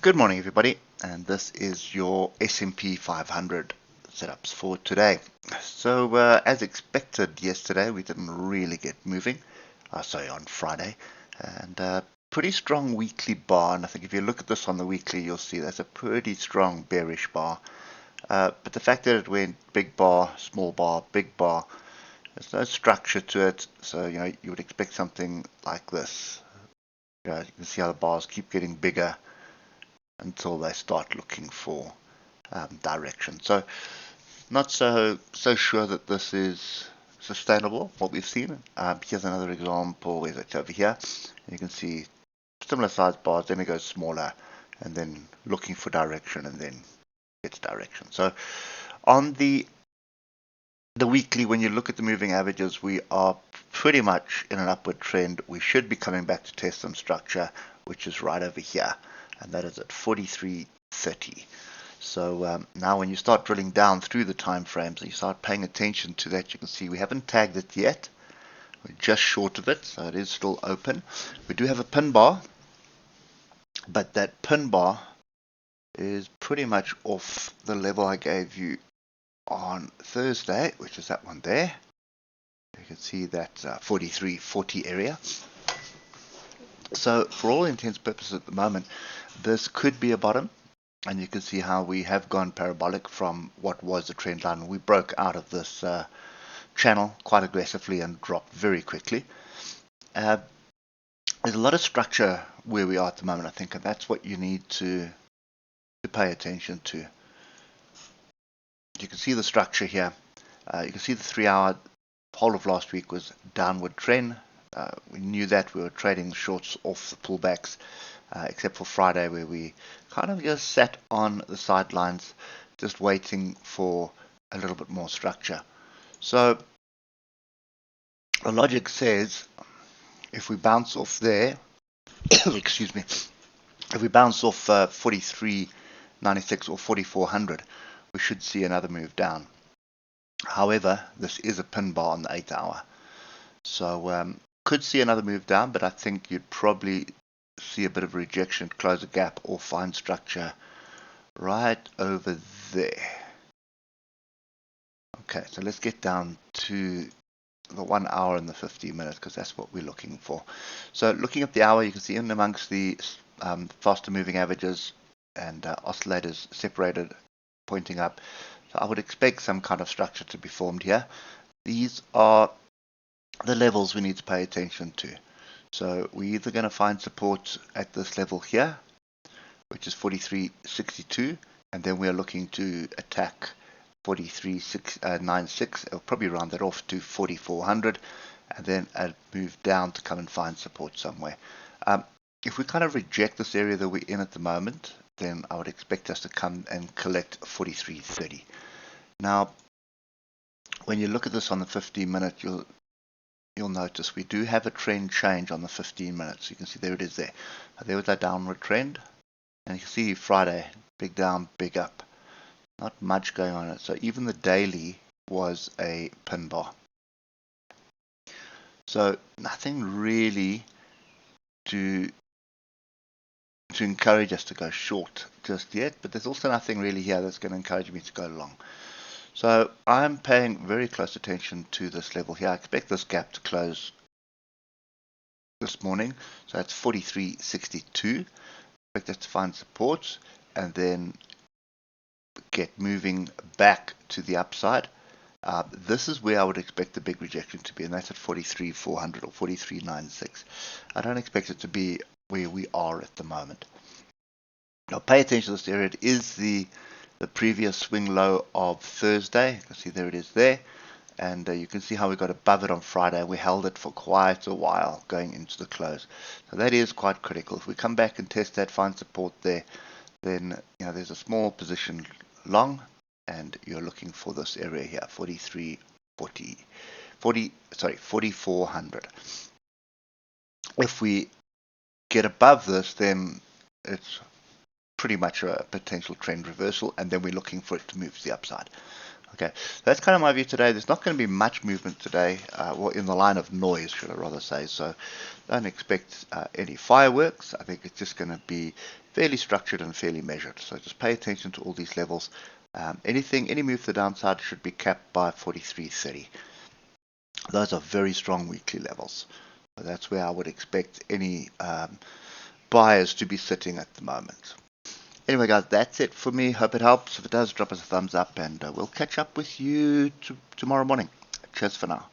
Good morning everybody, and this is your SP 500 setups for today. So as expected yesterday, we didn't really get moving, sorry, on Friday, and pretty strong weekly bar, and I think if you look at this on the weekly, you'll see that's a pretty strong bearish bar. But the fact that it went big bar, small bar, big bar, there's no structure to it, so you would expect something like this. You can see how the bars keep getting bigger until they start looking for direction. So not so sure that this is sustainable, what we've seen. Here's another example. Is it over here? You can see similar size bars, then it goes smaller, and then looking for direction, and then gets direction. So on the weekly, when you look at the moving averages, we are pretty much in an upward trend. We should be coming back to test some structure, which is right over here, and that is at 43.30. So now when you start drilling down through the time frames and you start paying attention to that, you can see we haven't tagged it yet. We're just short of it, so it is still open. We do have a pin bar, but that pin bar is pretty much off the level I gave you on Thursday, which is that one there. You can see that 43.40 area. So for all intents and purposes at the moment, this could be a bottom, and you can see how we have gone parabolic from what was the trend line. We broke out of this channel quite aggressively and dropped very quickly. There's a lot of structure where we are at the moment, I think, and that's what you need to pay attention to. You can see the structure here. You can see the 3-hour whole of last week was downward trend. We knew that. We were trading the shorts off the pullbacks, except for Friday, where we kind of just sat on the sidelines, just waiting for a little bit more structure. So the logic says if we bounce off there, excuse me, if we bounce off 43.96 or 4400, we should see another move down. However, this is a pin bar on the 8-hour, so could see another move down, but I think you'd probably see a bit of rejection, close a gap, or find structure right over there. Okay, so let's get down to the 1 hour and the 15 minutes, because that's what we're looking for. So looking at the hour, you can see in amongst the faster moving averages and oscillators separated, pointing up. So I would expect some kind of structure to be formed here. These are the levels we need to pay attention to. So we're either going to find support at this level here, which is 43.62, and then we are looking to attack 43.96. It'll probably round that off to 4400, and then I'll move down to come and find support somewhere. If we kind of reject this area that we're in at the moment, then I would expect us to come and collect 43.30. Now, when you look at this on the 15-minute, you'll notice we do have a trend change on the 15 minutes. You can see there it is there. There was that downward trend, and you can see Friday, big down, big up. Not much going on it. So even the daily was a pin bar. So nothing really to encourage us to go short just yet, but there's also nothing really here that's going to encourage me to go long. So I'm paying very close attention to this level here. I expect this gap to close this morning. So that's 43.62. Expect us to find support and then get moving back to the upside. This is where I would expect the big rejection to be, and that's at 43.400 or 43.96. I don't expect it to be where we are at the moment. Now pay attention to this area. It is the previous swing low of Thursday. You can see there it is there, and you can see how we got above it on Friday. We held it for quite a while going into the close, so that is quite critical. If we come back and test that, find support there, then there's a small position long, and you're looking for this area here, 4400. If we get above this, then it's pretty much a potential trend reversal, and then we're looking for it to move to the upside. Okay, so that's kind of my view today. There's not going to be much movement today, well, in the line of noise, should I rather say. So don't expect any fireworks. I think it's just going to be fairly structured and fairly measured. So just pay attention to all these levels. Any move to the downside should be capped by 43.30. Those are very strong weekly levels. So that's where I would expect any buyers to be sitting at the moment. Anyway, guys, that's it for me. Hope it helps. If it does, drop us a thumbs up, and we'll catch up with you tomorrow morning. Cheers for now.